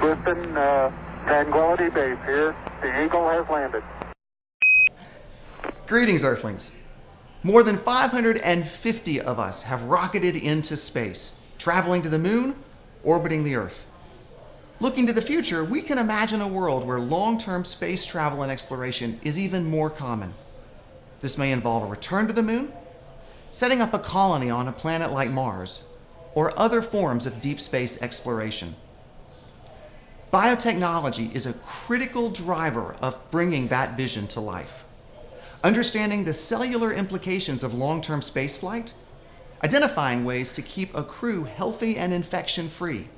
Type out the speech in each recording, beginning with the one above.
Houston, Tranquility Base here. The Eagle has landed. Greetings, Earthlings. More than 550 of us have rocketed into space, traveling to the moon, orbiting the Earth. Looking to the future, we can imagine a world where long-term space travel and exploration is even more common. This may involve a return to the moon, setting up a colony on a planet like Mars, or other forms of deep space exploration. Biotechnology is a critical driver of bringing that vision to life. Understanding the cellular implications of long-term spaceflight, identifying ways to keep a crew healthy and infection-free,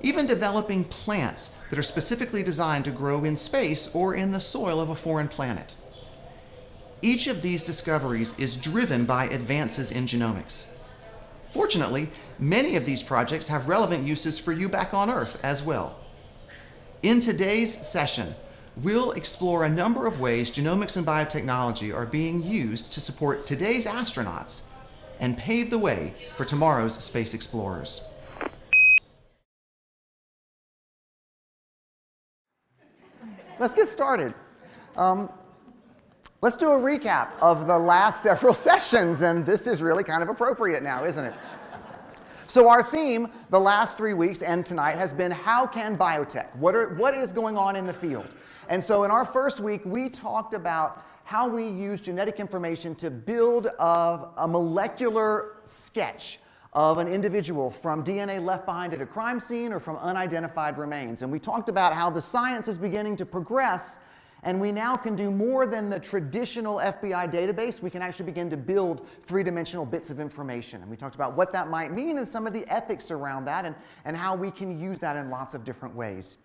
even developing plants that are specifically designed to grow in space or in the soil of a foreign planet. Each of these discoveries is driven by advances in genomics. Fortunately, many of these projects have relevant uses for you back on Earth as well. In today's session, we'll explore a number of ways genomics and biotechnology are being used to support today's astronauts and pave the way for tomorrow's space explorers. Let's get started. Let's do a recap of the last several sessions, and this is really kind of appropriate now, isn't it? So our theme the last 3 weeks and tonight has been how can biotech? What is going on in the field? And so in our first week, we talked about how we use genetic information to build a molecular sketch of an individual from DNA left behind at a crime scene or from unidentified remains. And we talked about how the science is beginning to progress, and we now can do more than the traditional FBI database. We can actually begin to build three-dimensional bits of information. And we talked about what that might mean and some of the ethics around that and how we can use that in lots of different ways.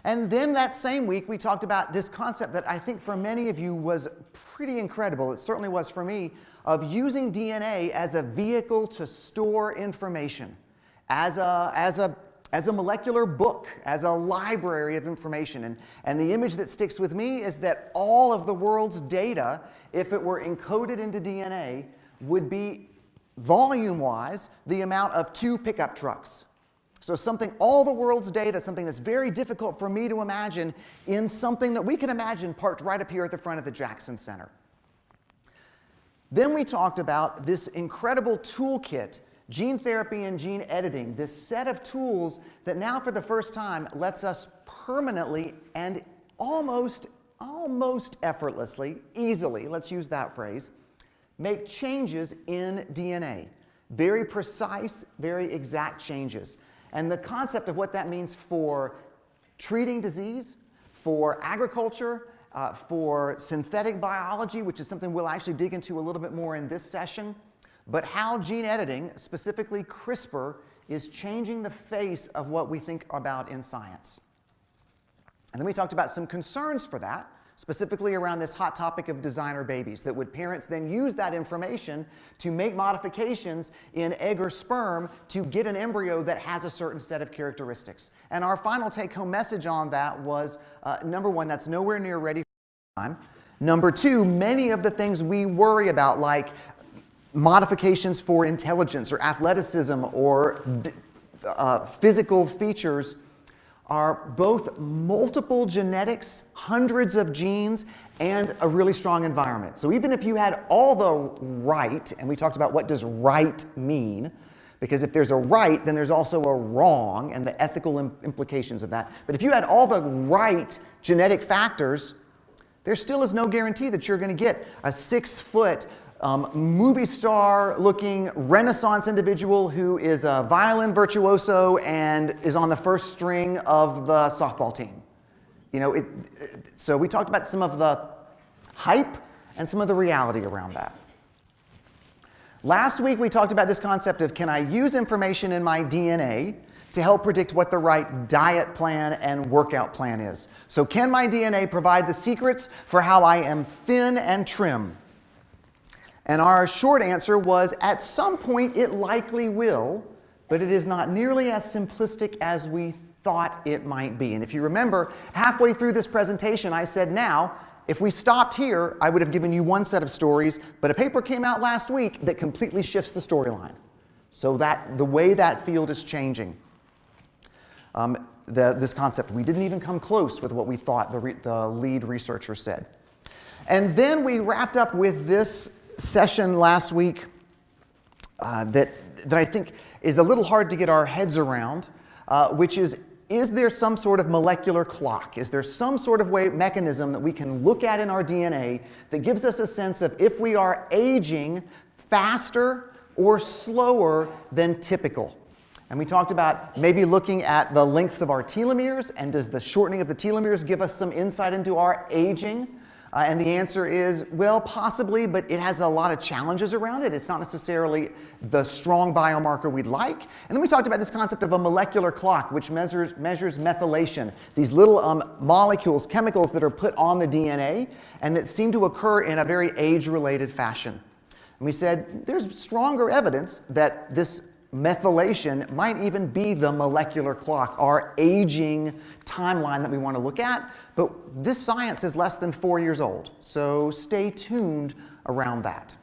And then that same week, we talked about this concept that I think for many of you was pretty incredible. It certainly was for me, of using DNA as a vehicle to store information, as a molecular book, as a library of information. And the image that sticks with me is that all of the world's data, if it were encoded into DNA, would be, volume-wise, the amount of 2 pickup trucks. So all the world's data, something that's very difficult for me to imagine in something that we can imagine parked right up here at the front of the Jackson Center. Then we talked about this incredible toolkit, gene therapy and gene editing, this set of tools that now for the first time lets us permanently and almost effortlessly, easily, let's use that phrase, make changes in DNA. Very precise, very exact changes. And the concept of what that means for treating disease, for agriculture, for synthetic biology, which is something we'll actually dig into a little bit more in this session, but how gene editing, specifically CRISPR, is changing the face of what we think about in science. And then we talked about some concerns for that, specifically around this hot topic of designer babies, that would parents then use that information to make modifications in egg or sperm to get an embryo that has a certain set of characteristics. And our final take-home message on that was, number one, that's nowhere near ready for time. Number two, many of the things we worry about, like modifications for intelligence or athleticism or physical features, are both multiple genetics, hundreds of genes, and a really strong environment. So even if you had all the right, and we talked about what does right mean, because if there's a right, then there's also a wrong and the ethical implications of that. But if you had all the right genetic factors, there still is no guarantee that you're going to get a 6-foot movie star looking Renaissance individual who is a violin virtuoso and is on the first string of the softball team. So we talked about some of the hype and some of the reality around that. Last week we talked about this concept of, can I use information in my DNA to help predict what the right diet plan and workout plan is? So can my DNA provide the secrets for how I am thin and trim? And our short answer was, at some point it likely will, but it is not nearly as simplistic as we thought it might be. And if you remember, halfway through this presentation I said, now, if we stopped here, I would have given you one set of stories, but a paper came out last week that completely shifts the storyline. So that the way that field is changing. this concept. We didn't even come close with what we thought the lead researcher said. And then we wrapped up with this session last week that I think is a little hard to get our heads around, which is there some sort of molecular clock? Is there some sort of mechanism that we can look at in our DNA that gives us a sense of if we are aging faster or slower than typical? And we talked about maybe looking at the length of our telomeres, and does the shortening of the telomeres give us some insight into our aging? And the answer is, well, possibly, but it has a lot of challenges around it. It's not necessarily the strong biomarker we'd like. And then we talked about this concept of a molecular clock, which measures methylation, these little molecules, chemicals that are put on the DNA, and that seem to occur in a very age-related fashion. And we said there's stronger evidence that this methylation might even be the molecular clock, our aging timeline that we want to look at. But this science is less than 4 years old, so stay tuned around that.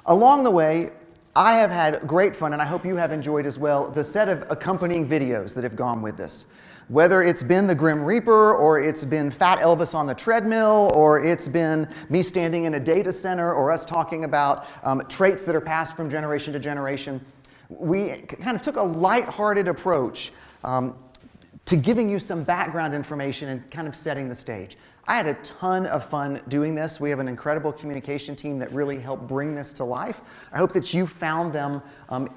Along the way, I have had great fun, and I hope you have enjoyed as well, the set of accompanying videos that have gone with this. Whether it's been the Grim Reaper, or it's been Fat Elvis on the treadmill, or it's been me standing in a data center, or us talking about traits that are passed from generation to generation, we kind of took a lighthearted approach to giving you some background information and kind of setting the stage. I had a ton of fun doing this. We have an incredible communication team that really helped bring this to life. I hope that you found them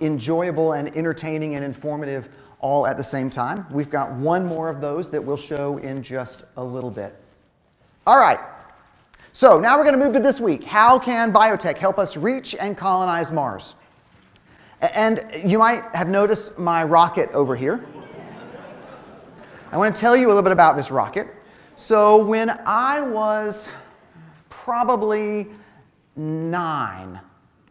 enjoyable and entertaining and informative all at the same time. We've got one more of those that we'll show in just a little bit. All right, so now we're going to move to this week. How can biotech help us reach and colonize Mars? And you might have noticed my rocket over here. I want to tell you a little bit about this rocket. So when I was probably 9,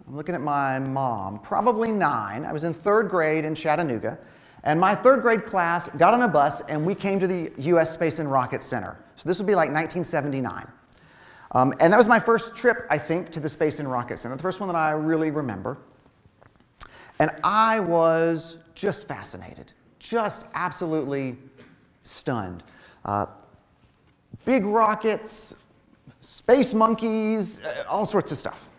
I'm looking at my mom, probably 9, I was in 3rd grade in Chattanooga, and my 3rd grade class got on a bus and we came to the U.S. Space and Rocket Center. So this would be like 1979. And that was my first trip, I think, to the Space and Rocket Center, the first one that I really remember. And I was just fascinated, just absolutely stunned. Big rockets, space monkeys, all sorts of stuff.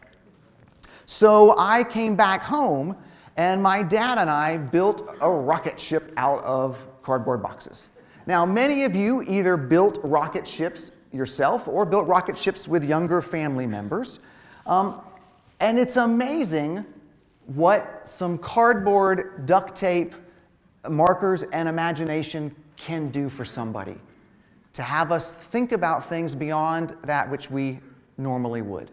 So I came back home, and my dad and I built a rocket ship out of cardboard boxes. Now, many of you either built rocket ships yourself or built rocket ships with younger family members. And it's amazing what some cardboard, duct tape, markers, and imagination can do for somebody, to have us think about things beyond that which we normally would.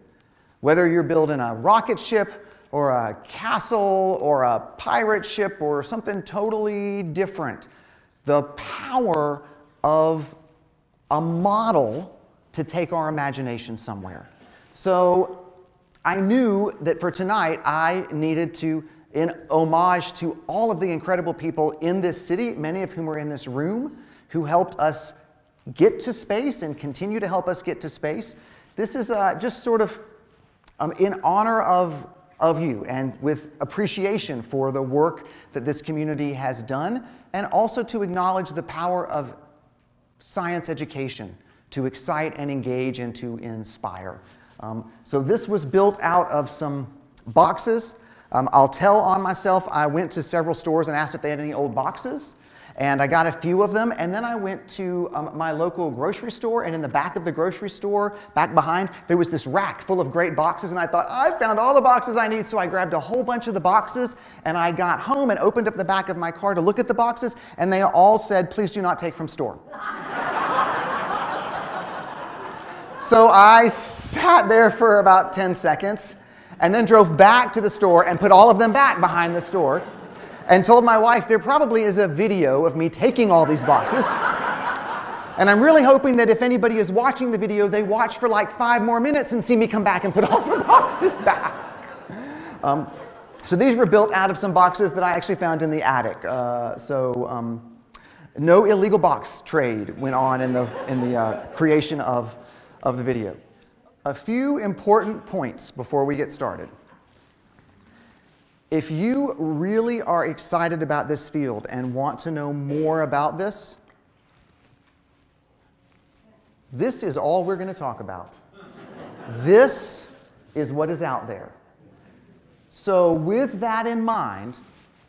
Whether you're building a rocket ship or a castle or a pirate ship or something totally different, the power of a model to take our imagination somewhere. So I knew that for tonight I needed to, in homage to all of the incredible people in this city, many of whom are in this room, who helped us get to space and continue to help us get to space. This is just sort of in honor of you and with appreciation for the work that this community has done, and also to acknowledge the power of science education to excite and engage and to inspire. So this was built out of some boxes. I'll tell on myself, I went to several stores and asked if they had any old boxes, and I got a few of them, and then I went to my local grocery store, and in the back of the grocery store, back behind, there was this rack full of great boxes, and I thought, I found all the boxes I need, so I grabbed a whole bunch of the boxes, and I got home and opened up the back of my car to look at the boxes, and they all said, please do not take from store. So I sat there for about 10 seconds, and then drove back to the store and put all of them back behind the store, and told my wife there probably is a video of me taking all these boxes. And I'm really hoping that if anybody is watching the video, they watch for like 5 more minutes and see me come back and put all the boxes back. So these were built out of some boxes that I actually found in the attic. No illegal box trade went on in the creation of the video. A few important points before we get started. If you really are excited about this field and want to know more about this, this is all we're going to talk about. This is what is out there. So with that in mind,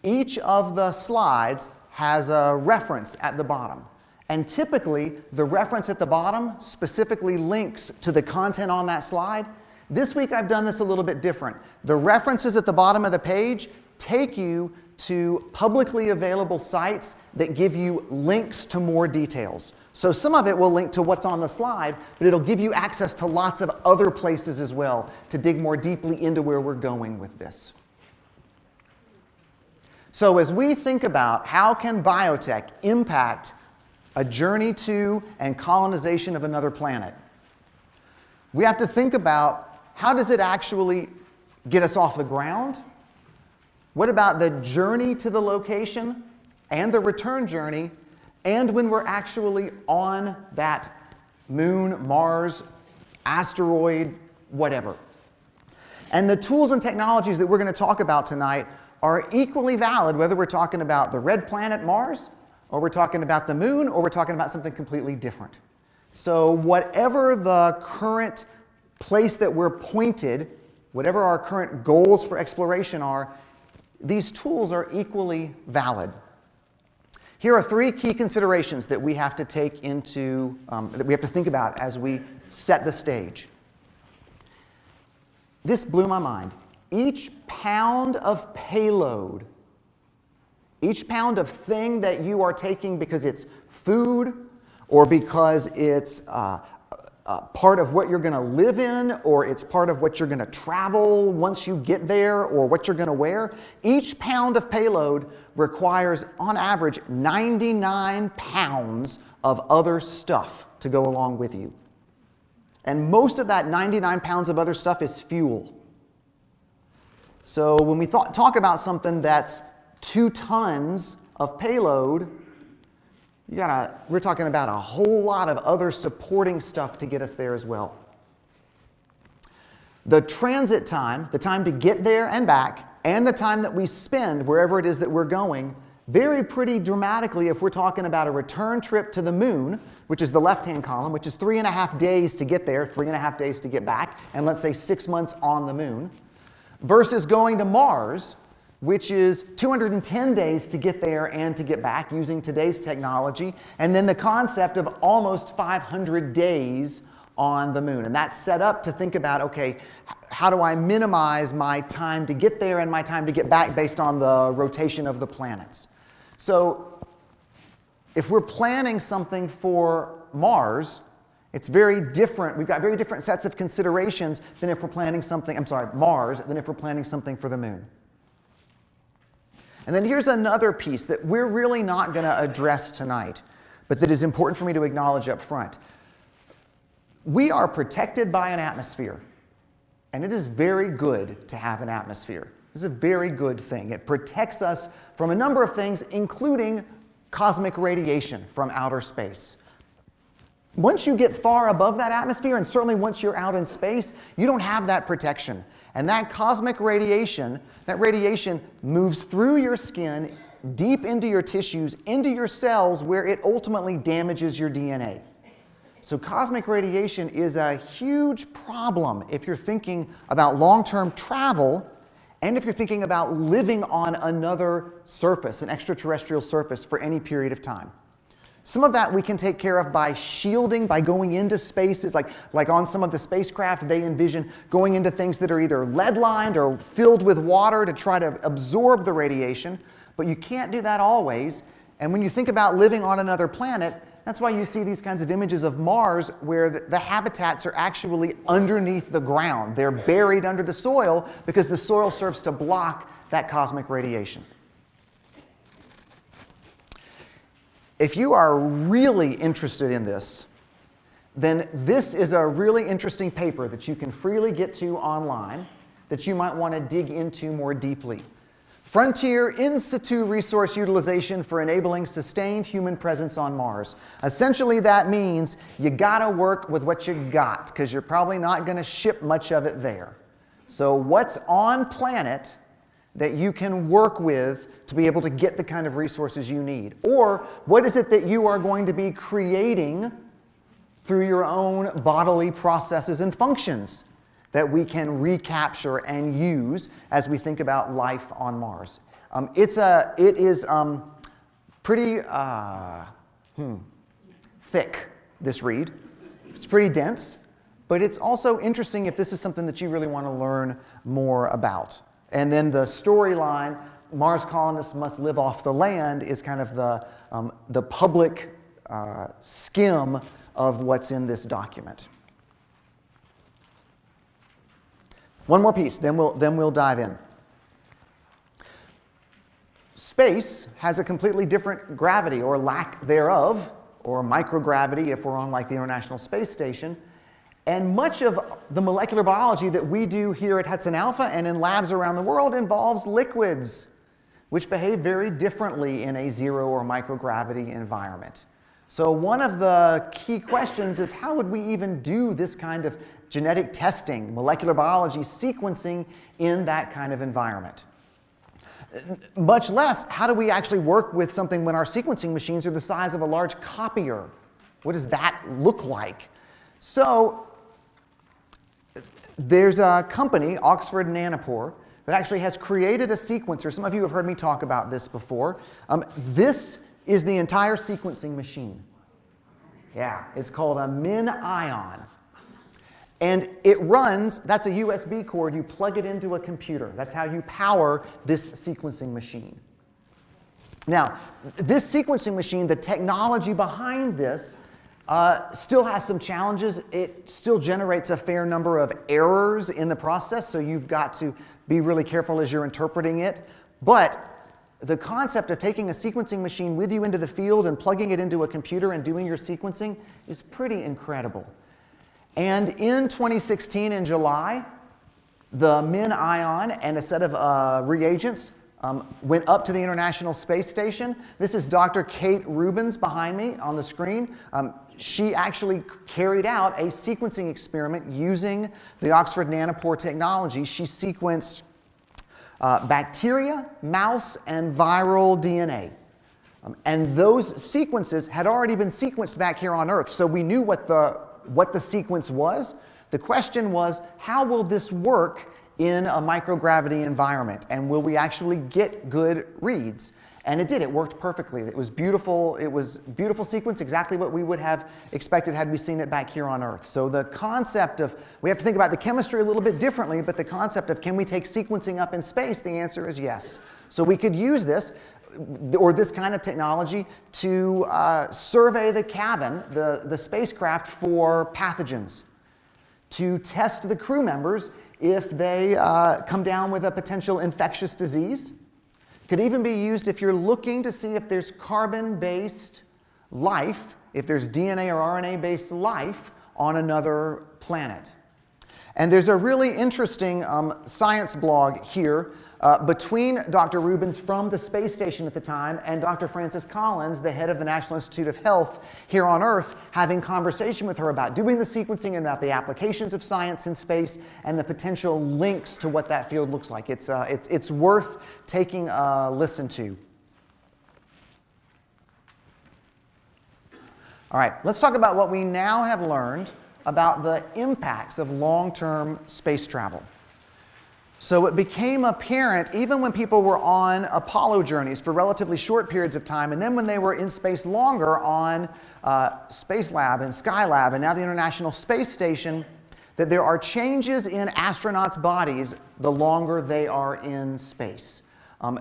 each of the slides has a reference at the bottom. And typically, the reference at the bottom specifically links to the content on that slide. This week, I've done this a little bit different. The references at the bottom of the page take you to publicly available sites that give you links to more details. So some of it will link to what's on the slide, but it'll give you access to lots of other places as well to dig more deeply into where we're going with this. So as we think about how can biotech impact a journey to and colonization of another planet, we have to think about how does it actually get us off the ground? What about the journey to the location and the return journey, and when we're actually on that moon, Mars, asteroid, whatever? And the tools and technologies that we're going to talk about tonight are equally valid whether we're talking about the red planet Mars, or we're talking about the moon, or we're talking about something completely different. So whatever the current place that we're pointed, whatever our current goals for exploration are, these tools are equally valid. Here are three key considerations that we have to take into, that we have to think about as we set the stage. This blew my mind. Each pound of payload, each pound of thing that you are taking because it's food, or because it's part of what you're going to live in, or it's part of what you're going to travel once you get there, or what you're going to wear, each pound of payload requires, on average, 99 pounds of other stuff to go along with you. And most of that 99 pounds of other stuff is fuel. So when we talk about something that's 2 tons of payload, we're talking about a whole lot of other supporting stuff to get us there as well. The transit time, the time to get there and back, and the time that we spend wherever it is that we're going, vary pretty dramatically if we're talking about a return trip to the moon, which is the left-hand column, which is 3.5 days to get there, 3.5 days to get back, and let's say 6 months on the moon, versus going to Mars, which is 210 days to get there and to get back using today's technology, and then the concept of almost 500 days on the moon. And that's set up to think about, okay, how do I minimize my time to get there and my time to get back based on the rotation of the planets? So if we're planning something for Mars, it's very different. We've got very different sets of considerations than if we're planning something, Mars, than if we're planning something for the moon. And then here's another piece that we're really not going to address tonight, but that is important for me to acknowledge up front. We are protected by an atmosphere, and it is very good to have an atmosphere. It's a very good thing. It protects us from a number of things, including cosmic radiation from outer space. Once you get far above that atmosphere, and certainly once you're out in space, you don't have that protection. And that cosmic radiation, that radiation moves through your skin, deep into your tissues, into your cells, where it ultimately damages your DNA. So cosmic radiation is a huge problem if you're thinking about long-term travel, and if you're thinking about living on another surface, an extraterrestrial surface, for any period of time. Some of that we can take care of by shielding, by going into spaces, like on some of the spacecraft, they envision going into things that are either lead-lined or filled with water to try to absorb the radiation, but you can't do that always. And when you think about living on another planet, that's why you see these kinds of images of Mars where the habitats are actually underneath the ground. They're buried under the soil because the soil serves to block that cosmic radiation. If you are really interested in this, then this is a really interesting paper that you can freely get to online that you might want to dig into more deeply. Frontier in situ resource utilization for enabling sustained human presence on Mars. Essentially, that means you gotta work with what you got, because you're probably not gonna ship much of it there. So what's on planet that you can work with to be able to get the kind of resources you need? Or what is it that you are going to be creating through your own bodily processes and functions that we can recapture and use as we think about life on Mars? It is pretty thick, this read. It's pretty dense, but it's also interesting if this is something that you really want to learn more about. And then the storyline, Mars colonists must live off the land, is kind of the public skim of what's in this document. One more piece, then we'll dive in. Space has a completely different gravity, or lack thereof, or microgravity if we're on like the International Space Station. And much of the molecular biology that we do here at HudsonAlpha and in labs around the world involves liquids, which behave very differently in a zero or microgravity environment. So one of the key questions is, how would we even do this kind of genetic testing, molecular biology sequencing in that kind of environment? Much less, how do we actually work with something when our sequencing machines are the size of a large copier? What does that look like? So there's a company, Oxford Nanopore, that actually has created a sequencer. Some of you have heard me talk about this before. This is the entire sequencing machine. Yeah, it's called a MinION. And it runs, that's a USB cord, you plug it into a computer. That's how you power this sequencing machine. Now, this sequencing machine, the technology behind this, still has some challenges. It still generates a fair number of errors in the process, so you've got to be really careful as you're interpreting it. But the concept of taking a sequencing machine with you into the field and plugging it into a computer and doing your sequencing is pretty incredible. And in 2016, in July, the MinION and a set of reagents went up to the International Space Station. This is Dr. Kate Rubins behind me on the screen. She actually carried out a sequencing experiment using the Oxford Nanopore technology. She sequenced bacteria, mouse, and viral DNA. And those sequences had already been sequenced back here on Earth, so we knew what the sequence was. The question was, how will this work in a microgravity environment? And will we actually get good reads? And it did. It worked perfectly. It was beautiful. It was a beautiful sequence, exactly what we would have expected had we seen it back here on Earth. So the concept of, we have to think about the chemistry a little bit differently, but the concept of, can we take sequencing up in space? The answer is yes. So we could use this, or this kind of technology, to survey the cabin, the spacecraft, for pathogens, to test the crew members if they come down with a potential infectious disease. Could even be used if you're looking to see if there's carbon-based life, if there's DNA or RNA-based life on another planet. And there's a really interesting science blog here between Dr. Rubins from the space station at the time and Dr. Francis Collins, the head of the National Institute of Health here on Earth, having conversation with her about doing the sequencing and about the applications of science in space and the potential links to what that field looks like. It's worth taking a listen to. All right, let's talk about what we now have learned about the impacts of long-term space travel. So it became apparent, even when people were on Apollo journeys for relatively short periods of time, and then when they were in space longer on Space Lab and Skylab and now the International Space Station, that there are changes in astronauts' bodies the longer they are in space.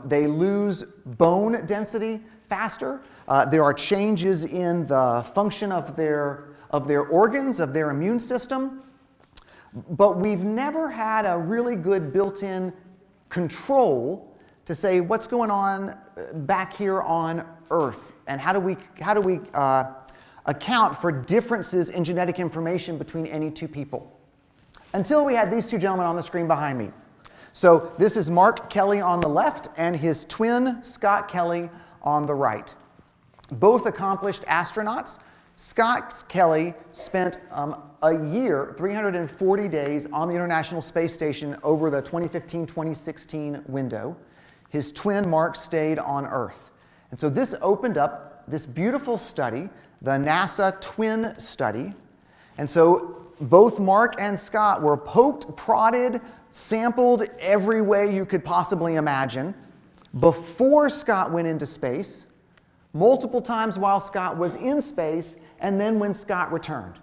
They lose bone density faster. There are changes in the function of their organs, of their immune system. But we've never had a really good built-in control to say what's going on back here on Earth, and how do we account for differences in genetic information between any two people. Until we had these two gentlemen on the screen behind me. So this is Mark Kelly on the left and his twin Scott Kelly on the right. Both accomplished astronauts. Scott Kelly spent a year, 340 days on the International Space Station over the 2015-2016 window. His twin, Mark, stayed on Earth. And so this opened up this beautiful study, the NASA Twin Study. And so both Mark and Scott were poked, prodded, sampled every way you could possibly imagine before Scott went into space, multiple times while Scott was in space, and then when Scott returned.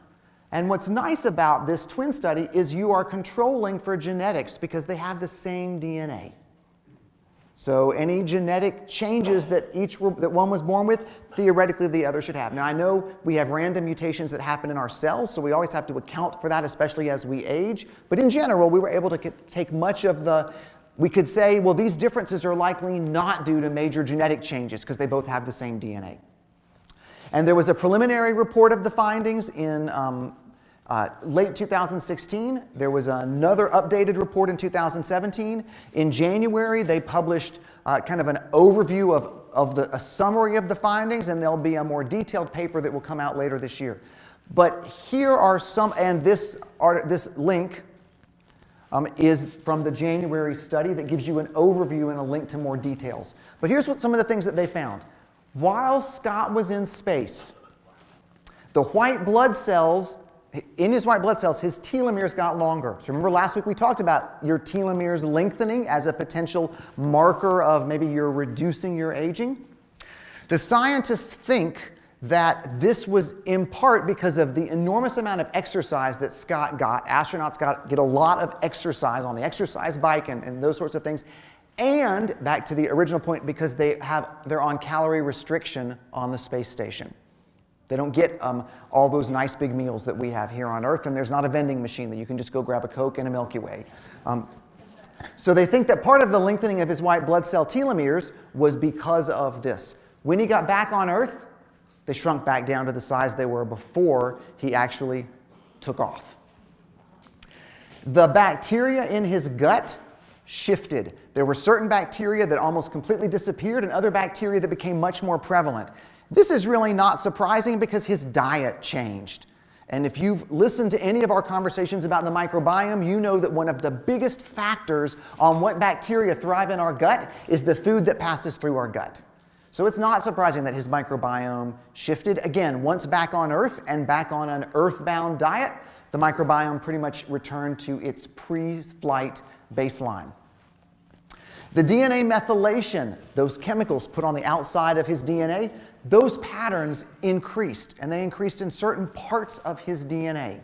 And what's nice about this twin study is you are controlling for genetics because they have the same DNA. So any genetic changes that one was born with, theoretically the other should have. Now I know we have random mutations that happen in our cells, so we always have to account for that, especially as we age. But in general, we were able to take much of we could say, well, these differences are likely not due to major genetic changes because they both have the same DNA. And there was a preliminary report of the findings in late 2016. There was another updated report in 2017. In January, they published kind of an overview of a summary of the findings, and there'll be a more detailed paper that will come out later this year. But here are some, and this link is from the January study that gives you an overview and a link to more details. But here's some of the things that they found. While Scott was in space, the white blood cells, in his white blood cells, his telomeres got longer. So remember last week we talked about your telomeres lengthening as a potential marker of maybe you're reducing your aging. The scientists think that this was in part because of the enormous amount of exercise that Scott got. Astronauts get a lot of exercise on the exercise bike and those sorts of things. And back to the original point, because they're on calorie restriction on the space station. They don't get all those nice big meals that we have here on Earth, and there's not a vending machine that you can just go grab a Coke and a Milky Way. So they think that part of the lengthening of his white blood cell telomeres was because of this. When he got back on Earth, they shrunk back down to the size they were before he actually took off. The bacteria in his gut shifted. There were certain bacteria that almost completely disappeared and other bacteria that became much more prevalent. This is really not surprising because his diet changed. And if you've listened to any of our conversations about the microbiome, you know that one of the biggest factors on what bacteria thrive in our gut is the food that passes through our gut. So it's not surprising that his microbiome shifted. Again, once back on Earth and back on an Earth-bound diet, the microbiome pretty much returned to its pre-flight baseline. The DNA methylation, those chemicals put on the outside of his DNA, those patterns increased, and they increased in certain parts of his DNA.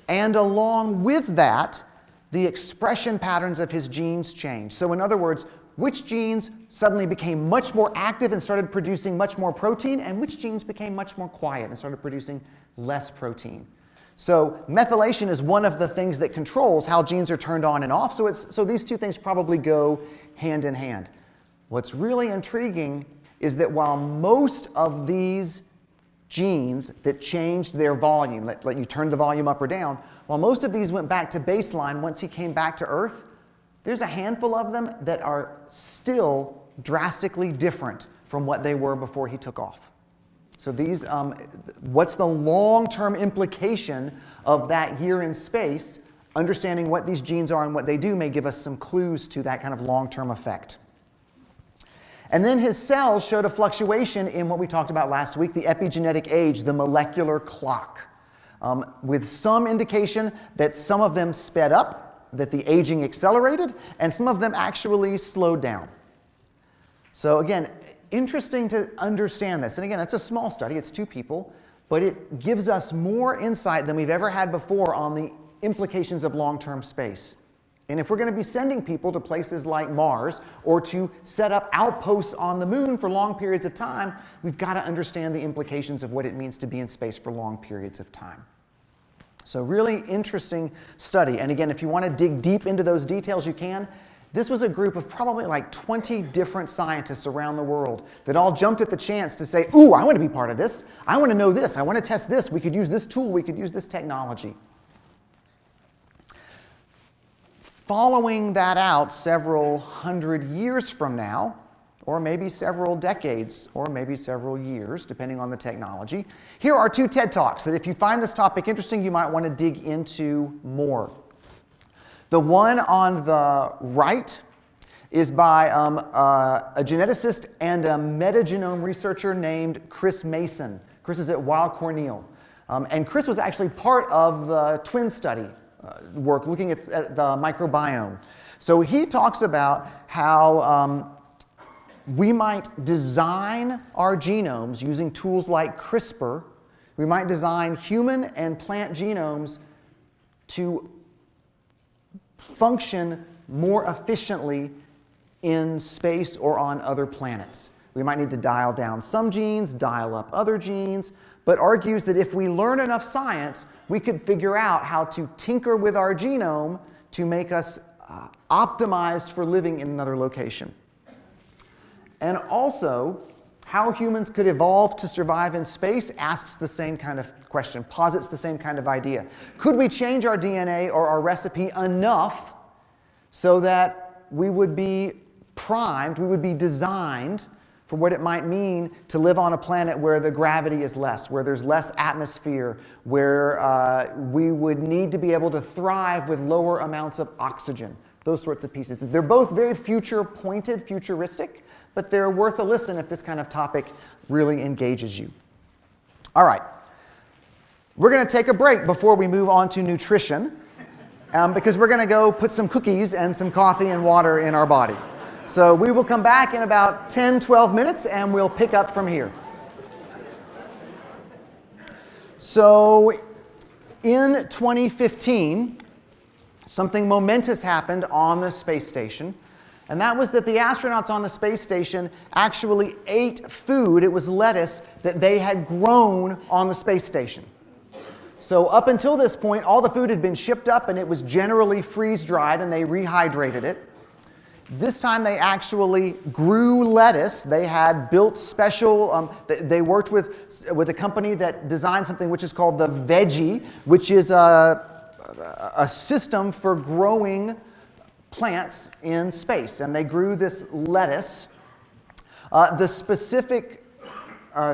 And along with that, the expression patterns of his genes changed. So in other words, which genes suddenly became much more active and started producing much more protein, and which genes became much more quiet and started producing less protein. So methylation is one of the things that controls how genes are turned on and off, so these two things probably go hand in hand. What's really intriguing is that while most of these genes that changed their volume, let you turn the volume up or down, while most of these went back to baseline once he came back to Earth, there's a handful of them that are still drastically different from what they were before he took off. So these, what's the long-term implication of that year in space? Understanding what these genes are and what they do may give us some clues to that kind of long-term effect. And then his cells showed a fluctuation in what we talked about last week, the epigenetic age, the molecular clock, with some indication that some of them sped up, that the aging accelerated, and some of them actually slowed down. So again, interesting to understand this. And again, it's a small study, it's 2 people, but it gives us more insight than we've ever had before on the implications of long-term space. And if we're going to be sending people to places like Mars or to set up outposts on the moon for long periods of time, we've got to understand the implications of what it means to be in space for long periods of time. So really interesting study. And again, if you want to dig deep into those details, you can. This was a group of probably like 20 different scientists around the world that all jumped at the chance to say, ooh, I want to be part of this. I want to know this. I want to test this. We could use this tool. We could use this technology. Following that out several hundred years from now, or maybe several decades, or maybe several years, depending on the technology. Here are 2 TED Talks that if you find this topic interesting, you might want to dig into more. The one on the right is by a geneticist and a metagenome researcher named Chris Mason. Chris is at Weill Cornell. And Chris was actually part of the twin study work looking at the microbiome. So he talks about how we might design our genomes using tools like CRISPR. We might design human and plant genomes to function more efficiently in space or on other planets. We might need to dial down some genes, dial up other genes, but argues that if we learn enough science, we could figure out how to tinker with our genome to make us optimized for living in another location. And also, how humans could evolve to survive in space asks the same kind of question, posits the same kind of idea. Could we change our DNA or our recipe enough so that we would be primed, we would be designed for what it might mean to live on a planet where the gravity is less, where there's less atmosphere, where we would need to be able to thrive with lower amounts of oxygen, those sorts of pieces. They're both very future-pointed, futuristic, but they're worth a listen if this kind of topic really engages you. All right. We're going to take a break before we move on to nutrition, because we're going to go put some cookies and some coffee and water in our body. So we will come back in about 10, 12 minutes, and we'll pick up from here. So in 2015, something momentous happened on the space station, and that was that the astronauts on the space station actually ate food. It was lettuce that they had grown on the space station. So up until this point, all the food had been shipped up, and it was generally freeze-dried, and they rehydrated it. This time they actually grew lettuce. They had built special, they worked with a company that designed something which is called the Veggie, which is a system for growing plants in space. And they grew this lettuce. The specific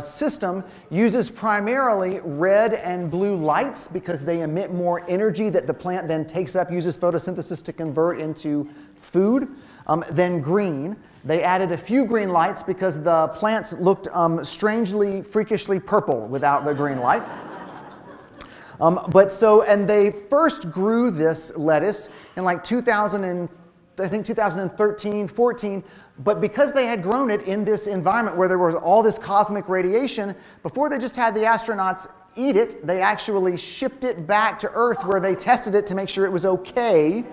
system uses primarily red and blue lights because they emit more energy that the plant then takes up, uses photosynthesis to convert into food. Then green. They added a few green lights because the plants looked strangely, freakishly purple without the green light. And they first grew this lettuce in like 2013, 14, but because they had grown it in this environment where there was all this cosmic radiation, before they just had the astronauts eat it, they actually shipped it back to Earth where they tested it to make sure it was okay.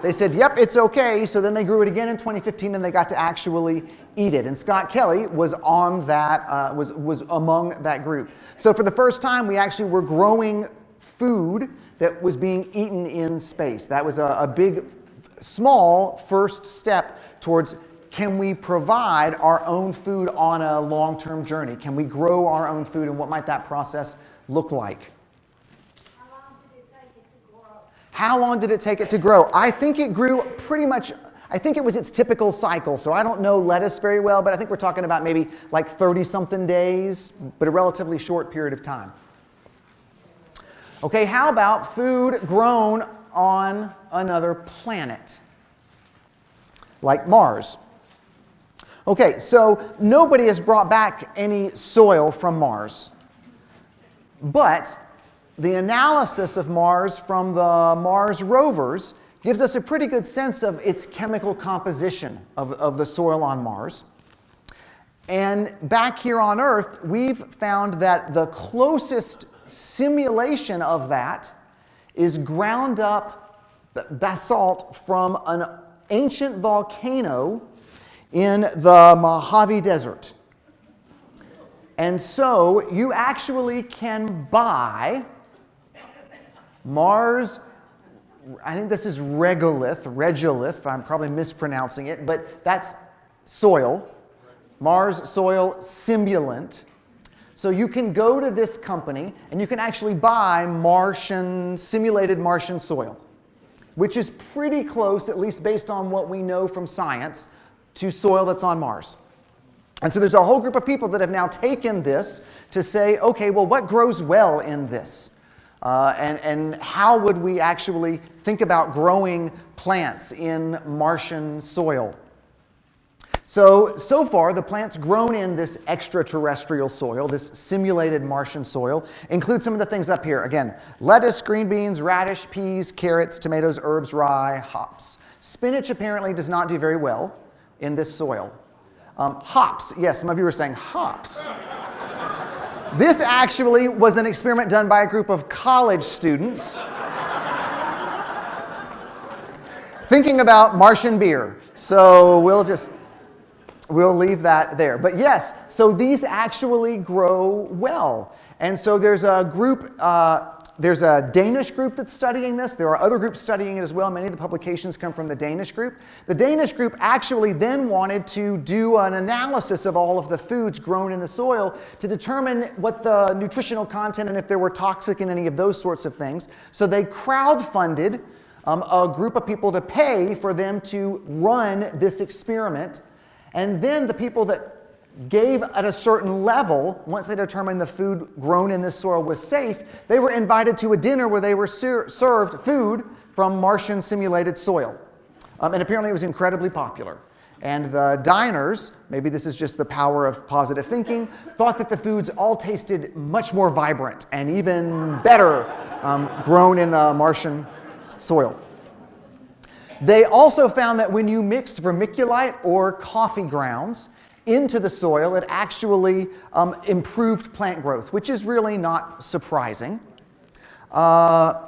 They said, yep, it's okay. So then they grew it again in 2015, and they got to actually eat it. And Scott Kelly was on that, was among that group. So for the first time, we actually were growing food that was being eaten in space. That was a big, small first step towards, can we provide our own food on a long-term journey? Can we grow our own food, and what might that process look like? How long did it take it to grow? I think it grew pretty much, I think it was its typical cycle. So I don't know lettuce very well, but I think we're talking about maybe like 30-something days, but a relatively short period of time. Okay, how about food grown on another planet, like Mars? Okay, so nobody has brought back any soil from Mars, but the analysis of Mars from the Mars rovers gives us a pretty good sense of its chemical composition of the soil on Mars. And back here on Earth, we've found that the closest simulation of that is ground up basalt from an ancient volcano in the Mojave Desert. And so you actually can buy Mars, I think this is regolith, I'm probably mispronouncing it, but that's soil, Mars soil simulant. So you can go to this company and you can actually buy simulated Martian soil, which is pretty close, at least based on what we know from science, to soil that's on Mars. And so there's a whole group of people that have now taken this to say, okay, well, what grows well in this? And how would we actually think about growing plants in Martian soil? So far, the plants grown in this extraterrestrial soil, this simulated Martian soil, include some of the things up here. Again, lettuce, green beans, radish, peas, carrots, tomatoes, herbs, rye, hops. Spinach apparently does not do very well in this soil. Hops, yes, some of you were saying hops. This actually was an experiment done by a group of college students thinking about Martian beer. So we'll leave that there. But yes, so these actually grow well. And so there's a group, there's a Danish group that's studying this. There are other groups studying it as well. Many of the publications come from the Danish group. The Danish group actually then wanted to do an analysis of all of the foods grown in the soil to determine what the nutritional content and if there were toxic in any of those sorts of things. So they crowdfunded a group of people to pay for them to run this experiment. And then the people that gave at a certain level, once they determined the food grown in this soil was safe, they were invited to a dinner where they were served food from Martian simulated soil. And apparently it was incredibly popular. And the diners, maybe this is just the power of positive thinking, thought that the foods all tasted much more vibrant and even better grown in the Martian soil. They also found that when you mixed vermiculite or coffee grounds into the soil, it actually improved plant growth, which is really not surprising. The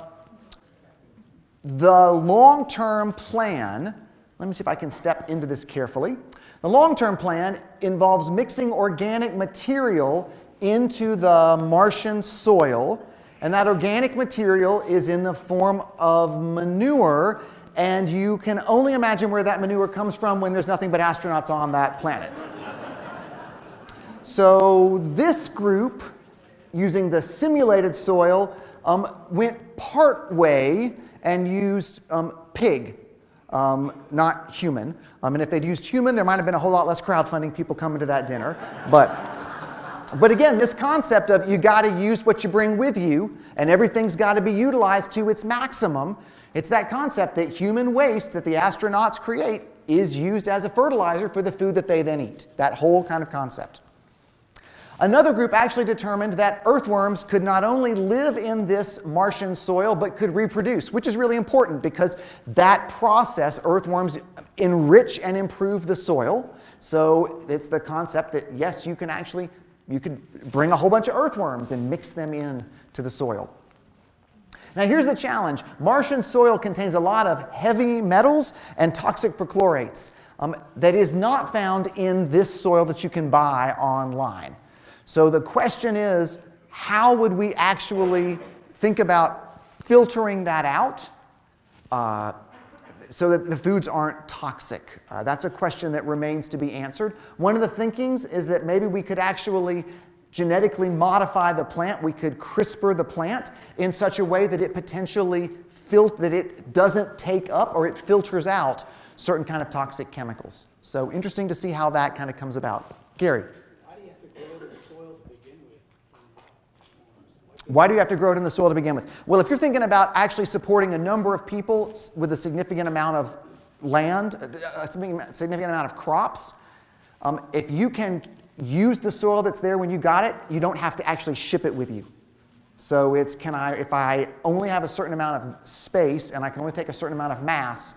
long-term plan, let me see if I can step into this carefully. The long-term plan involves mixing organic material into the Martian soil, and that organic material is in the form of manure. And you can only imagine where that manure comes from when there's nothing but astronauts on that planet. So this group, using the simulated soil, went part way and used pig, not human. And if they'd used human, there might have been a whole lot less crowdfunding people coming to that dinner. But again, this concept of you got to use what you bring with you, and everything's got to be utilized to its maximum. It's that concept that human waste that the astronauts create is used as a fertilizer for the food that they then eat. That whole kind of concept. Another group actually determined that earthworms could not only live in this Martian soil, but could reproduce, which is really important because that process, earthworms enrich and improve the soil. So it's the concept that, yes, you could bring a whole bunch of earthworms and mix them in to the soil. Now here's the challenge. Martian soil contains a lot of heavy metals and toxic perchlorates that is not found in this soil that you can buy online. So the question is, how would we actually think about filtering that out so that the foods aren't toxic? That's a question that remains to be answered. One of the thinkings is that maybe we could actually genetically modify the plant. We could CRISPR the plant in such a way that it potentially that it doesn't take up or it filters out certain kind of toxic chemicals. So interesting to see how that kind of comes about. Gary. Why do you have to grow it in the soil to begin with? Why do you have to grow it in the soil to begin with? Well, if you're thinking about actually supporting a number of people with a significant amount of land, a significant amount of crops, if you can use the soil that's there when you got it, you don't have to actually ship it with you. So it's, if I only have a certain amount of space and I can only take a certain amount of mass,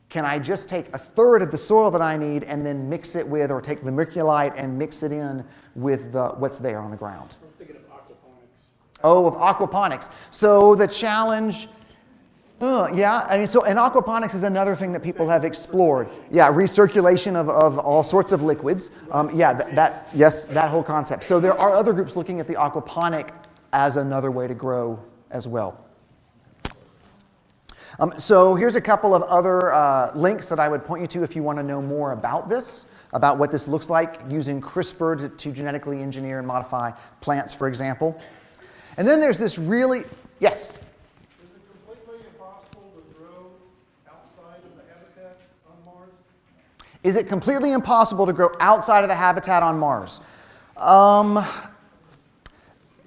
can I just take a third of the soil that I need and then mix it with, or take vermiculite and mix it in with what's there on the ground? I was thinking of aquaponics. Oh, of aquaponics. So the challenge, yeah, I mean, so, and aquaponics is another thing that people have explored. Yeah, recirculation of all sorts of liquids. Yes, that whole concept. So there are other groups looking at the aquaponic as another way to grow as well. So here's a couple of other links that I would point you to if you want to know more about this, about what this looks like using CRISPR to genetically engineer and modify plants, for example. And then there's this really, yes? Is it completely impossible to grow outside of the habitat on Mars? Is it completely impossible to grow outside of the habitat on Mars?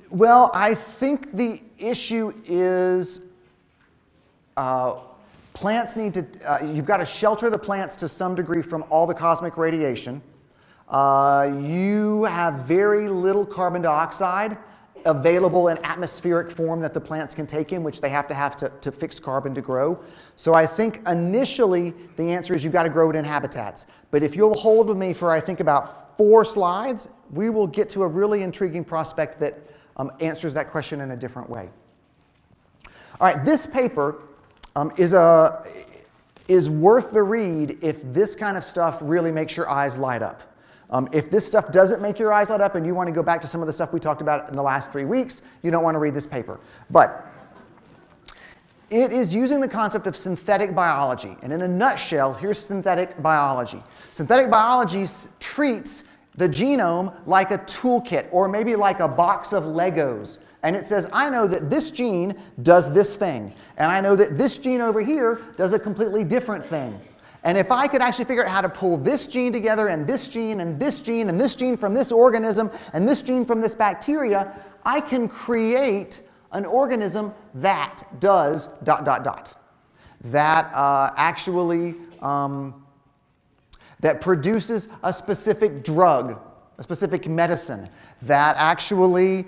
Well, I think the issue is plants need to, you've got to shelter the plants to some degree from all the cosmic radiation. You have very little carbon dioxide available in atmospheric form that the plants can take in, which they have to fix carbon to grow. So I think initially the answer is you've got to grow it in habitats. But if you'll hold with me for I think about 4 slides, we will get to a really intriguing prospect that answers that question in a different way. All right, this paper is worth the read if this kind of stuff really makes your eyes light up. If this stuff doesn't make your eyes light up and you want to go back to some of the stuff we talked about in the last 3 weeks, you don't want to read this paper. But it is using the concept of synthetic biology. And in a nutshell, here's synthetic biology. Synthetic biology treats the genome like a toolkit or maybe like a box of Legos. And it says, I know that this gene does this thing. And I know that this gene over here does a completely different thing. And if I could actually figure out how to pull this gene together and this gene and this gene and this gene from this organism and this gene from this bacteria, I can create an organism that does ... That actually, that produces a specific drug, a specific medicine, that actually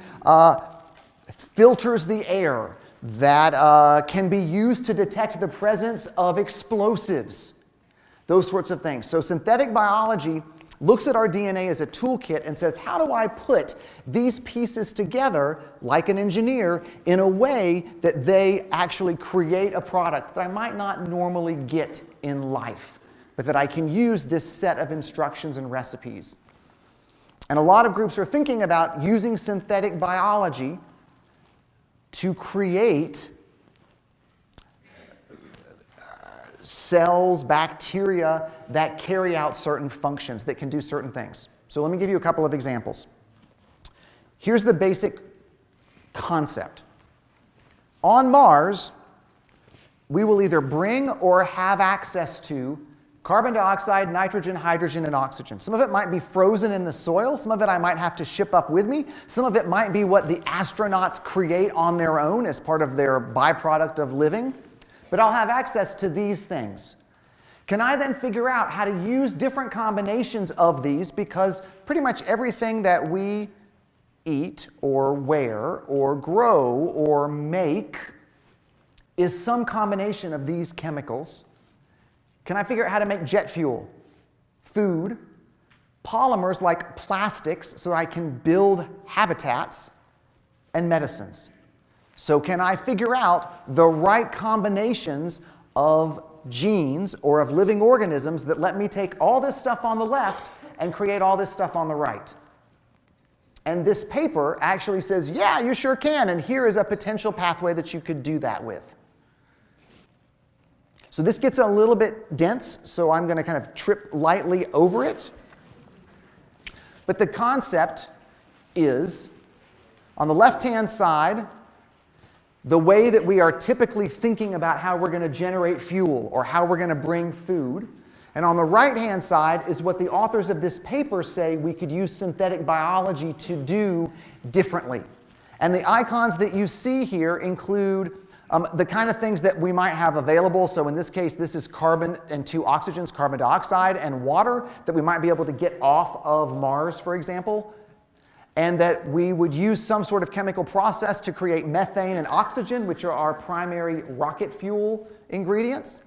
filters the air, that can be used to detect the presence of explosives. Those sorts of things. So synthetic biology looks at our DNA as a toolkit and says, how do I put these pieces together, like an engineer, in a way that they actually create a product that I might not normally get in life, but that I can use this set of instructions and recipes. And a lot of groups are thinking about using synthetic biology to create cells, bacteria that carry out certain functions, that can do certain things. So let me give you a couple of examples. Here's the basic concept. On Mars, we will either bring or have access to carbon dioxide, nitrogen, hydrogen, and oxygen. Some of it might be frozen in the soil. Some of it I might have to ship up with me. Some of it might be what the astronauts create on their own as part of their byproduct of living. But I'll have access to these things. Can I then figure out how to use different combinations of these? Because pretty much everything that we eat or wear or grow or make is some combination of these chemicals. Can I figure out how to make jet fuel, food, polymers like plastics so I can build habitats, and medicines? So can I figure out the right combinations of genes or of living organisms that let me take all this stuff on the left and create all this stuff on the right? And this paper actually says, yeah, you sure can, and here is a potential pathway that you could do that with. So this gets a little bit dense, so I'm going to kind of trip lightly over it. But the concept is, on the left-hand side, the way that we are typically thinking about how we're going to generate fuel or how we're going to bring food. And on the right-hand side is what the authors of this paper say we could use synthetic biology to do differently. And the icons that you see here include the kind of things that we might have available. So in this case, this is carbon and 2 oxygens, carbon dioxide and water, that we might be able to get off of Mars, for example. And that we would use some sort of chemical process to create methane and oxygen, which are our primary rocket fuel ingredients.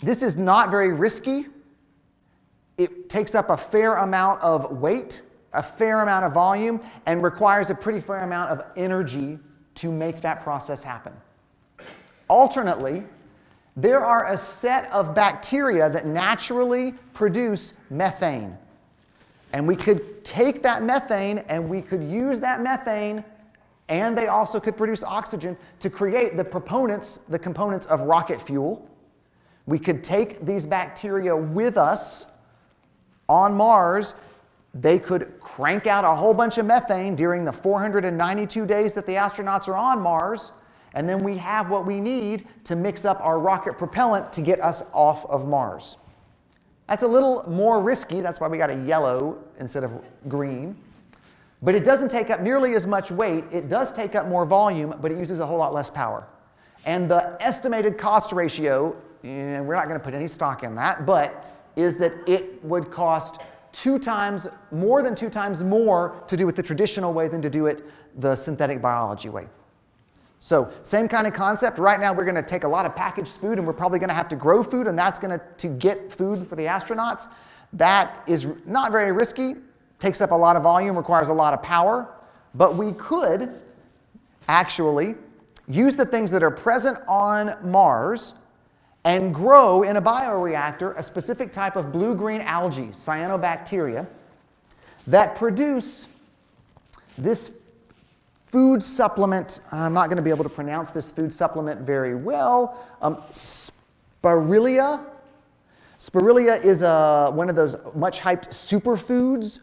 This is not very risky. It takes up a fair amount of weight, a fair amount of volume, and requires a pretty fair amount of energy to make that process happen. Alternately, there are a set of bacteria that naturally produce methane. And we could take that methane and we could use that methane, and they also could produce oxygen to create the components of rocket fuel. We could take these bacteria with us on Mars. They could crank out a whole bunch of methane during the 492 days that the astronauts are on Mars, and then we have what we need to mix up our rocket propellant to get us off of Mars. That's a little more risky. That's why we got a yellow instead of green. But it doesn't take up nearly as much weight. It does take up more volume, but it uses a whole lot less power. And the estimated cost ratio, and we're not going to put any stock in that, but is that it would cost more than two times more to do it the traditional way than to do it the synthetic biology way. So same kind of concept. Right now we're going to take a lot of packaged food and we're probably going to have to grow food, and that's going to get food for the astronauts. That is not very risky, takes up a lot of volume, requires a lot of power, but we could actually use the things that are present on Mars and grow in a bioreactor a specific type of blue-green algae, cyanobacteria, that produce this food supplement. I'm not going to be able to pronounce this food supplement very well. Spirulina. Spirulina is one of those much hyped superfoods.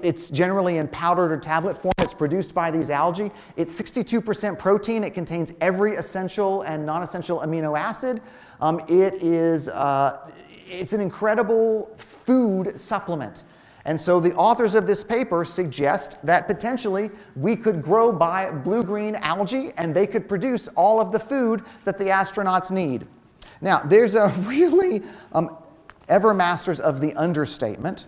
It's generally in powdered or tablet form. It's produced by these algae. It's 62% protein. It contains every essential and non-essential amino acid. It's an incredible food supplement. And so the authors of this paper suggest that potentially we could grow blue-green algae and they could produce all of the food that the astronauts need. Now, there's a really ever masters of the understatement.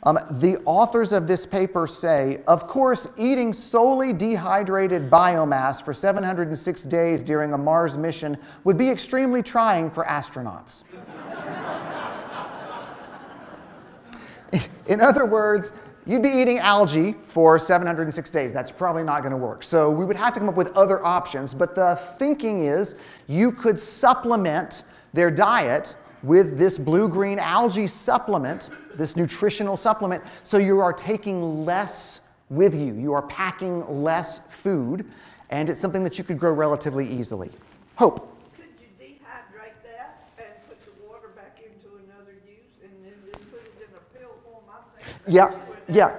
The authors of this paper say, of course, eating solely dehydrated biomass for 706 days during a Mars mission would be extremely trying for astronauts. In other words, you'd be eating algae for 706 days. That's probably not going to work. So we would have to come up with other options. But the thinking is you could supplement their diet with this blue-green algae supplement, this nutritional supplement, so you are taking less with you. You are packing less food, and it's something that you could grow relatively easily. Hope. Could you dehydrate that and put the water back into another use and then put it in a pill form? Yeah.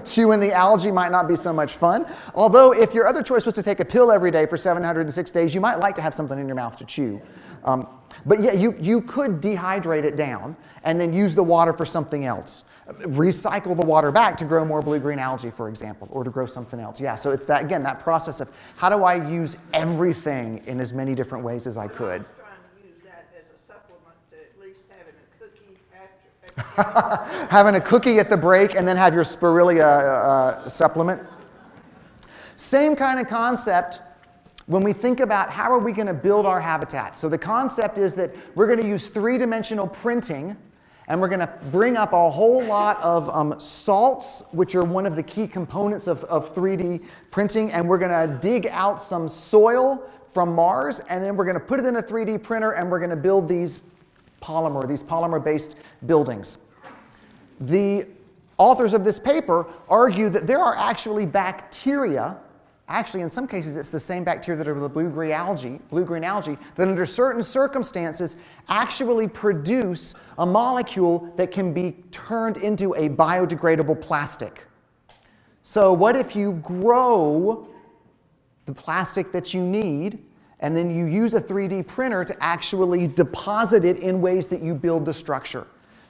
Chewing the algae might not be so much fun. Although if your other choice was to take a pill every day for 706 days, you might like to have something in your mouth to chew. But yeah, you could dehydrate it down and then use the water for something else. Recycle the water back to grow more blue-green algae, for example, or to grow something else. Yeah, so it's that, again, that process of how do I use everything in as many different ways as I could. I was trying to use that as a supplement to at least having a cookie after. Having a cookie at the break and then have your spirulina supplement. Same kind of concept when we think about how are we going to build our habitat. So the concept is that we're going to use three-dimensional printing, and we're going to bring up a whole lot of salts, which are one of the key components of 3D printing, and we're going to dig out some soil from Mars, and then we're going to put it in a 3D printer, and we're going to build these polymer-based buildings. The authors of this paper argue that there are actually bacteria. Actually, in some cases, it's the same bacteria that are the blue-green algae, that under certain circumstances actually produce a molecule that can be turned into a biodegradable plastic. So what if you grow the plastic that you need, and then you use a 3D printer to actually deposit it in ways that you build the structure?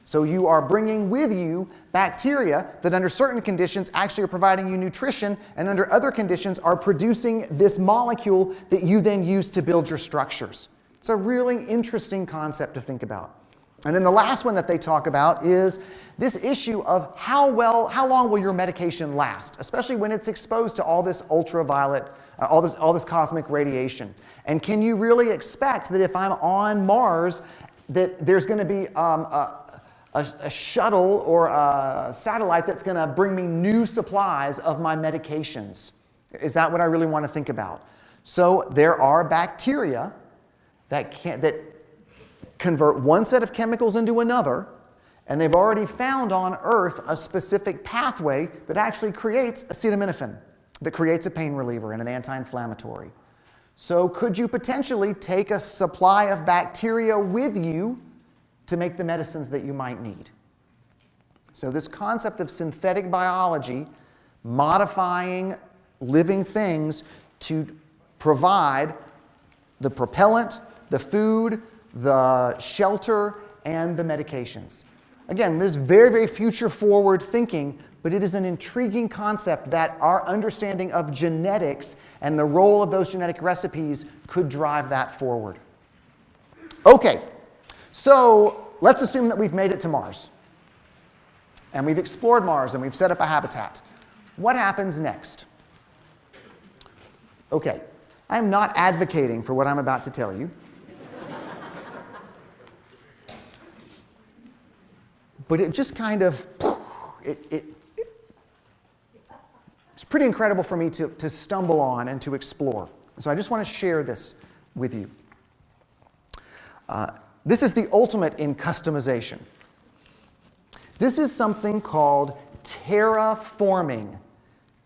So you are bringing with you bacteria that under certain conditions actually are providing you nutrition, and under other conditions are producing this molecule that you then use to build your structures. It's a really interesting concept to think about. And then the last one that they talk about is this issue of how long will your medication last, especially when it's exposed to all this ultraviolet, all this cosmic radiation. And can you really expect that if I'm on Mars that there's going to be a shuttle or a satellite that's going to bring me new supplies of my medications? Is that what I really want to think about? So there are bacteria that convert one set of chemicals into another, and they've already found on Earth a specific pathway that actually creates acetaminophen, that creates a pain reliever and an anti-inflammatory. So could you potentially take a supply of bacteria with you to make the medicines that you might need? So this concept of synthetic biology, modifying living things to provide the propellant, the food, the shelter, and the medications. Again, this is very, very future-forward thinking, but it is an intriguing concept that our understanding of genetics and the role of those genetic recipes could drive that forward. Okay, so let's assume that we've made it to Mars. And we've explored Mars and we've set up a habitat. What happens next? Okay, I'm not advocating for what I'm about to tell you. But it just kind of, it's pretty incredible for me to stumble on and to explore. So I just want to share this with you. This is the ultimate in customization. This is something called terraforming,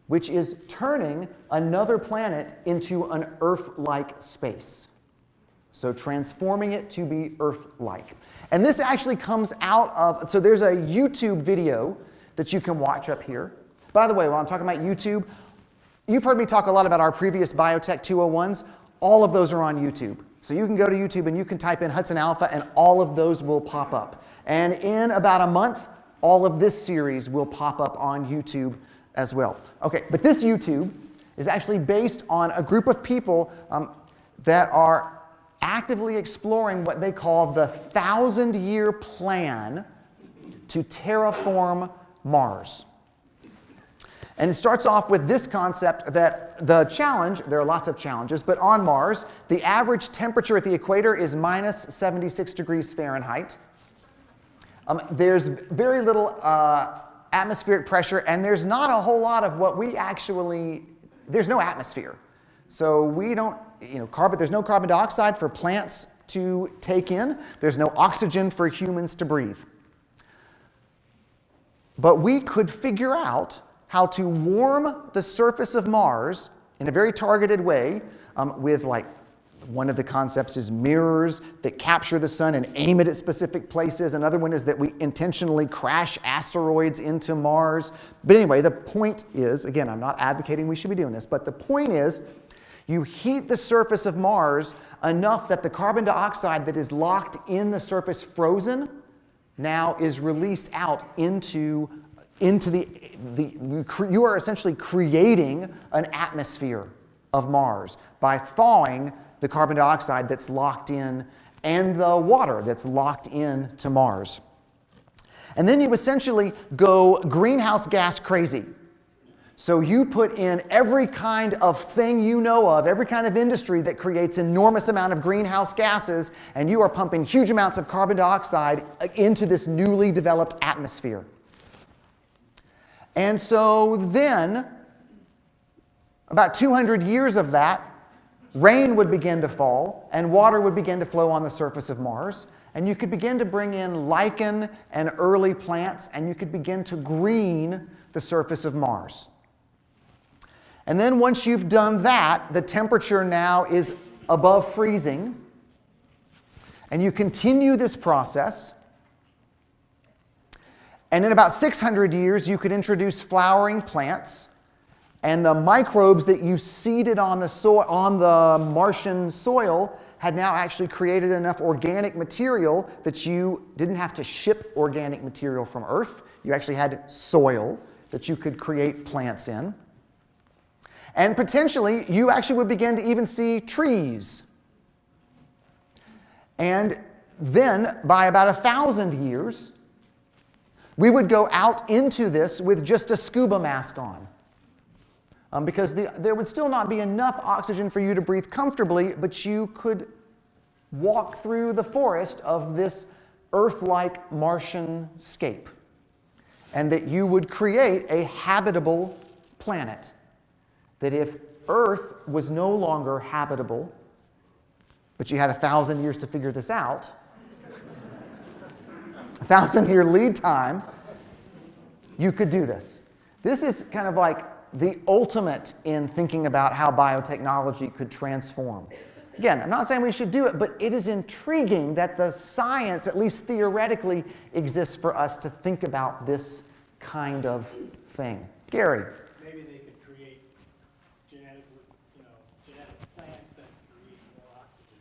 which is turning another planet into an Earth-like space. So transforming it to be Earth-like. And this actually comes out of, so there's a YouTube video that you can watch up here. By the way, while I'm talking about YouTube, you've heard me talk a lot about our previous Biotech 201s. All of those are on YouTube. So you can go to YouTube and you can type in HudsonAlpha and all of those will pop up. And in about a month, all of this series will pop up on YouTube as well. Okay, but this YouTube is actually based on a group of people that are actively exploring what they call the 1,000-year plan to terraform Mars. And it starts off with this concept that the challenge, there are lots of challenges, but on Mars, the average temperature at the equator is minus 76 degrees Fahrenheit. There's very little atmospheric pressure, and there's not a whole lot of what we actually, there's no atmosphere. So we don't, there's no carbon dioxide for plants to take in. There's no oxygen for humans to breathe. But we could figure out how to warm the surface of Mars in a very targeted way with one of the concepts is mirrors that capture the sun and aim it at specific places. Another one is that we intentionally crash asteroids into Mars. But anyway, the point is, again, I'm not advocating we should be doing this, but the point is you heat the surface of Mars enough that the carbon dioxide that is locked in the surface frozen now is released out into you are essentially creating an atmosphere of Mars by thawing the carbon dioxide that's locked in and the water that's locked in to Mars. And then you essentially go greenhouse gas crazy. So you put in every kind of thing you know of, every kind of industry that creates enormous amount of greenhouse gases, and you are pumping huge amounts of carbon dioxide into this newly developed atmosphere. And so then, about 200 years of that, rain would begin to fall and water would begin to flow on the surface of Mars. And you could begin to bring in lichen and early plants, and you could begin to green the surface of Mars. And then once you've done that, the temperature now is above freezing. And you continue this process. And in about 600 years, you could introduce flowering plants. And the microbes that you seeded on the Martian soil had now actually created enough organic material that you didn't have to ship organic material from Earth. You actually had soil that you could create plants in. And potentially, you actually would begin to even see trees. And then, by about 1,000 years, we would go out into this with just a scuba mask on. Because there would still not be enough oxygen for you to breathe comfortably, but you could walk through the forest of this Earth-like Martian scape. And that you would create a habitable planet. That if Earth was no longer habitable, but you had 1,000 years to figure this out, 1,000-year lead time, you could do this. This is kind of like the ultimate in thinking about how biotechnology could transform. Again, I'm not saying we should do it, but it is intriguing that the science, at least theoretically, exists for us to think about this kind of thing. Gary? Maybe they could create genetic plants that create more oxygen.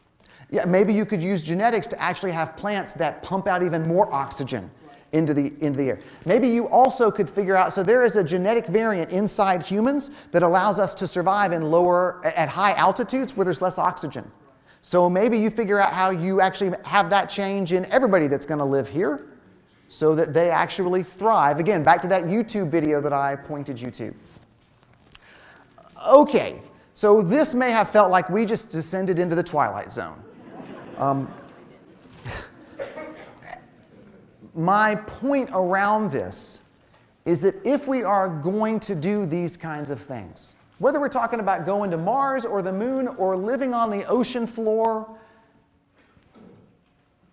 Yeah, maybe you could use genetics to actually have plants that pump out even more oxygen into the air. Maybe you also could figure out, so there is a genetic variant inside humans that allows us to survive at high altitudes where there's less oxygen. So maybe you figure out how you actually have that change in everybody that's going to live here so that they actually thrive. Again, back to that YouTube video that I pointed you to. Okay, so this may have felt like we just descended into the Twilight Zone. My point around this is that if we are going to do these kinds of things, whether we're talking about going to Mars or the moon or living on the ocean floor,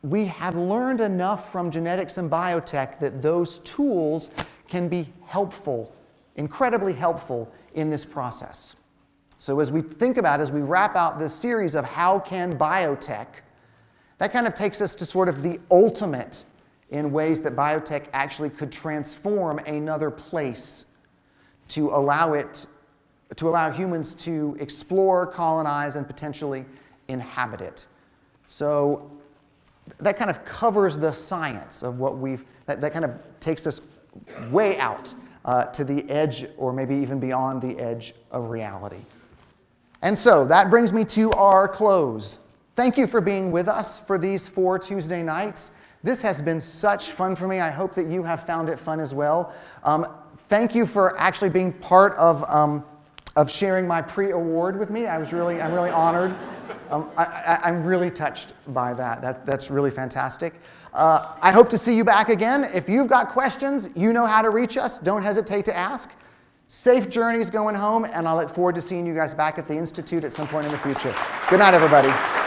we have learned enough from genetics and biotech that those tools can be helpful, incredibly helpful in this process. So as we think about, as we wrap out this series of how can biotech, that kind of takes us to sort of the ultimate in ways that biotech actually could transform another place to allow humans to explore, colonize, and potentially inhabit it. So that kind of covers the science of what that kind of takes us way out to the edge, or maybe even beyond the edge of reality. And so that brings me to our close. Thank you for being with us for these 4 Tuesday nights. This has been such fun for me. I hope that you have found it fun as well. Thank you for actually being part of sharing my pre-award with me. I'm really honored. I'm really touched by that. That's really fantastic. I hope to see you back again. If you've got questions, you know how to reach us. Don't hesitate to ask. Safe journeys going home, and I look forward to seeing you guys back at the Institute at some point in the future. Good night, everybody.